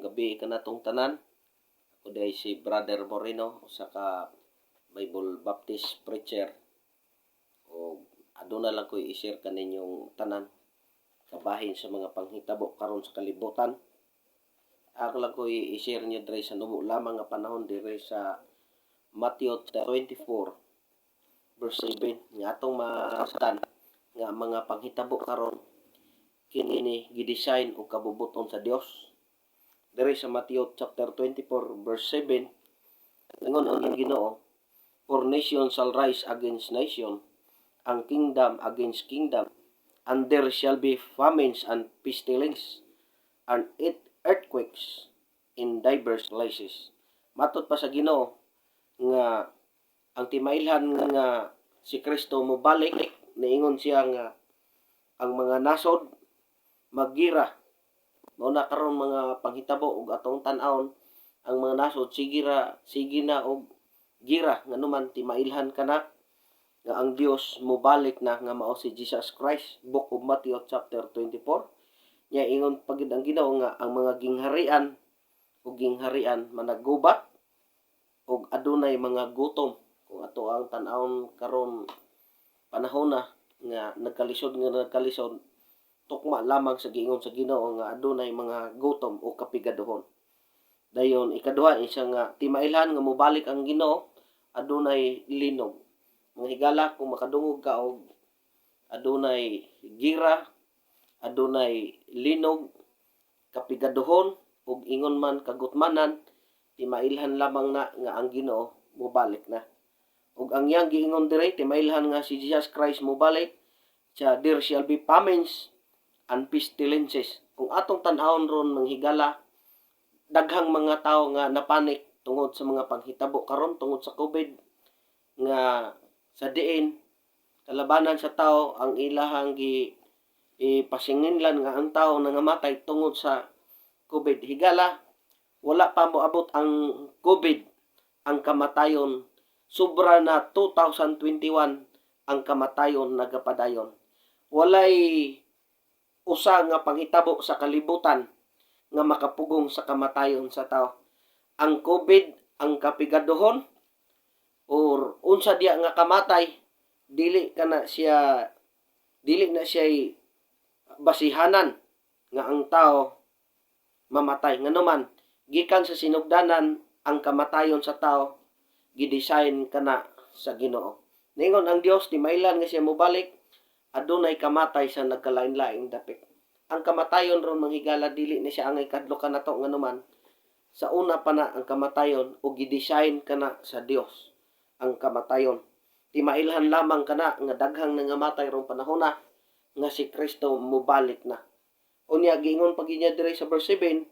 Mayong gabi kanatong tanan. Ako day si Brother Moreno, usa ka Bible Baptist preacher. O aduna lang ko i-share kaninyong tanan kabahin sa mga panghitabo karon sa kalibutan. Ako lang ko i-share niyo diri sa numo lamang nga panahon diri sa Matthew 24 verse 7 nga atong mastan nga mga panghitabo karon kini gidesign o kabubuton sa Dios. Diri sa Matthew chapter 24 verse 7 ingon ang Ginoo, "For nation shall rise against nation, ang kingdom against kingdom, and there shall be famines and pestilence, and earthquakes in diverse places." Matud pa sa Ginoo nga ang timailhan nga si Kristo mobalik, niingon siya nga ang mga nasod maggira. Mao na karon mga panghitabo ug atong tan-awon ang mga nasod sige na og gira nganuman timailhan kana nga ang Dios mobalik na nga mao si Jesus Christ. Book of Matthew chapter 24 nya ingon pagid ang Ginoo nga ang mga gingharian managubat ug adunay mga gutom. Kung ato ang tan-awon karon panahon na nga nagkalisod tukma lamang sa giingon sa Ginoo nga adunay mga gutom o kapigaduhon. Dayon ikaduha isa nga timailhan nga mobalik ang Ginoo adunay linog. Mga higala kung makadungog ka og adunay gira, adunay linog, kapigaduhon ug ingon man kagutmanan, timailhan lamang na nga ang Ginoo mobalik na. Ug ang iyang giingon diri timailhan nga si Jesus Christ mobalik, siya there shall be famines and pestilences. Kung atong tan-awon ron manghigala, daghang mga tao nga napanik tungod sa mga panghitabo karon tungod sa COVID nga sa diin kalabanan sa tao ang ilahang ipasinginlan nga ang tao nangamatay tungod sa COVID. Higala wala pa moabot ang COVID ang kamatayon, sobra na 2021 ang kamatayon nagapadayon. Walay usa nga panghitabo sa kalibutan nga makapugong sa kamatayon sa tao. Ang COVID ang kapigaduhon or unsa diya nga kamatay dili na siya basihanan nga ang tao mamatay. Nganuman gikan sa sinugdanan ang kamatayon sa tao gidesign kana sa Ginoo. Ningon ang Dios timailhan nga siya mobalik adunay kamatay sa nagkalain-laing dapit. Ang kamatayon ron manghigala dili na siya angay kadlo kanato nganuman sa una pa na ang kamatayon o gidesign kana sa Dios ang kamatayon. Timailhan lamang kana nga daghang nangamatay rong panahon na nga si Kristo mobalik na. Unya giingon pag niya diri sa verse 7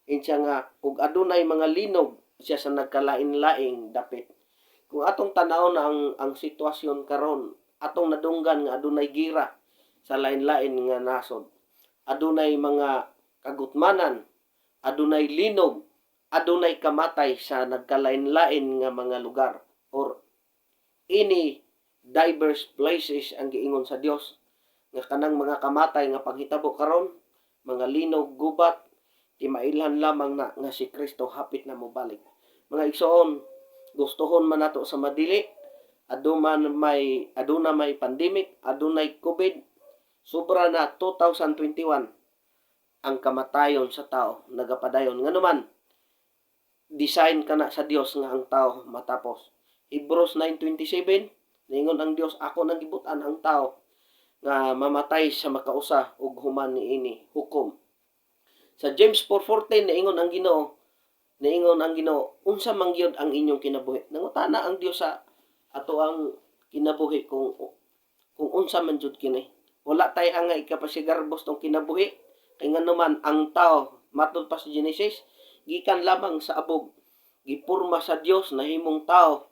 insya nga ug adunay mga linog siya sa nagkalain-laing dapit. Kung atong tan-aw na ang sitwasyon karon, atong nadunggan nga adunay gira sa lain-lain nga nasod. Adunay mga kagutmanan, adunay linog, adunay kamatay sa nagkalain-lain nga mga lugar or any diverse places ang giingon sa Dios nga kanang mga kamatay nga panghitabo karon, mga linog, gubat, timailhan lamang na nga si Kristo hapit na mobalik. Mga igsoon, gustuhon man nato sa madili, aduna may pandemic, adunay COVID, sobra na 2021 ang kamatayon sa tao nagapadayon. Nganuman design kana sa Dios nga ang tao matapos. Hebrews 9:27 ningon ang Dios, "Ako nagibutan ang tao nga mamatay sa makausa ug human niini hukom." Sa James 4:14 niingon ang Ginoo, "Unsa man gyud ang inyong kinabuhi?" Nangutana ang Dios sa ato ang kinabuhi kung unsa man jud kini. Wala tay angay kapasigarbos tong kinabuhi kay nganuman ang tao matud pa sa Genesis gikan lamang sa abog, gipurma sa Dios nahimong tao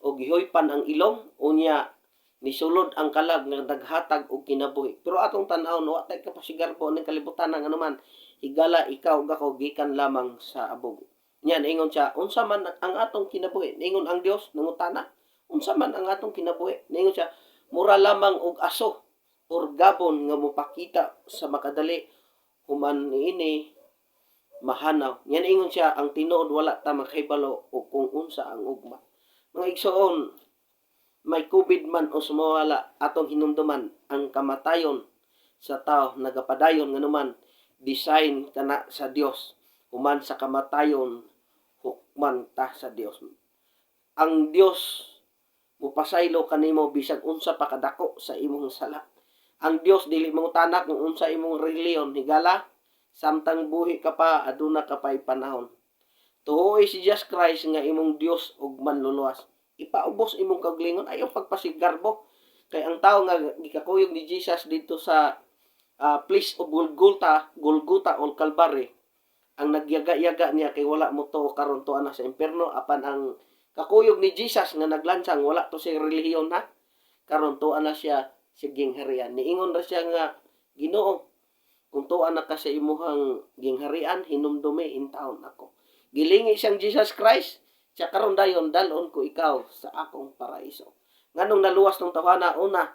o gihuypan ang ilong unya nisulod ang kalag nga naghatag og kinabuhi. Pero atong tan-aw wa tay kapasigarbo ning kalibutan nganuman higala ikaw ug ako gikan lamang sa abog. Nya ingon siya, "Unsa man ang atong kinabuhi?" Ningon ang Dios nangutana, "Unsa man ang atong kinabuhi?" Ningon siya, "Mura lamang og aso or gabon nga mopakita sa makadali human niini mahanaw. Yan ingon siya, ang tinuod wala ta makahibalo o kung unsa ang ugma. Mga igsoon, may COVID man o sumawala atong hinumduman ang kamatayon sa tao nagapadayon nganuman design kana sa Dios human sa kamatayon hukman ta sa Dios. Ang Dios mupasaylo kanimo bisag unsa pa kadako sa imong sala. Ang Dios dili mo tanak kung unsa imong reliyon higala samtang buhi ka pa aduna ka pay panahon. Tuoy si Jesus Christ nga imong Dios ug manluluwas. Ipaubos imong kaugalingon ayaw pagpasigarbo kay ang tao nga gikakuyog ni Jesus dito sa place of Golgotha o Calvary ang nagyaga-yaga niya kay wala mo to karon to ana sa impierno apan ang kakuyog ni Jesus nga naglansang wala to sa relihiyon ha karon to ana siya sa gingharian niingon ra siya nga Ginoo kung tuwa na ka sa imuhang gingharian hinumdumi in taon ako gilingi siyang Jesus Christ siya karon dayon dalon ko ikaw sa akong paraiso nganong naluwas tong tawhana una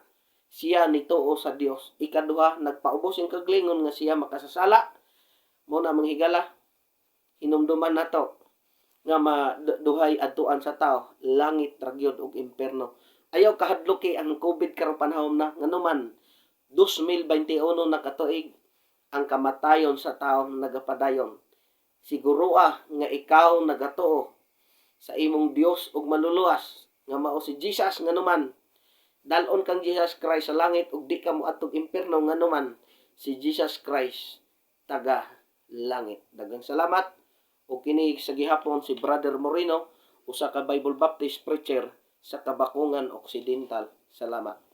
siya nituo sa Dios ikaduha nagpaubos yung kaglingon nga siya makasasala mo na manghigala hinumduman nato nga maduhay adtuan sa tao langit ragyod ug impierno ayaw kahadloki ang COVID karong panahon na nganuman 2021 na katuig ang kamatayon sa tao nagapadayon siguro nga ikaw nagatuo sa imong Dios ug maluluwas nga mao si Jesus nganuman dalon kang Jesus Christ sa langit ug di ka moadtog impierno nganuman si Jesus Christ taga langit. Daghang salamat o kini sa gihapon si Brother Moreno usa ka Bible Baptist preacher sa Kabakungan Occidental. Salamat.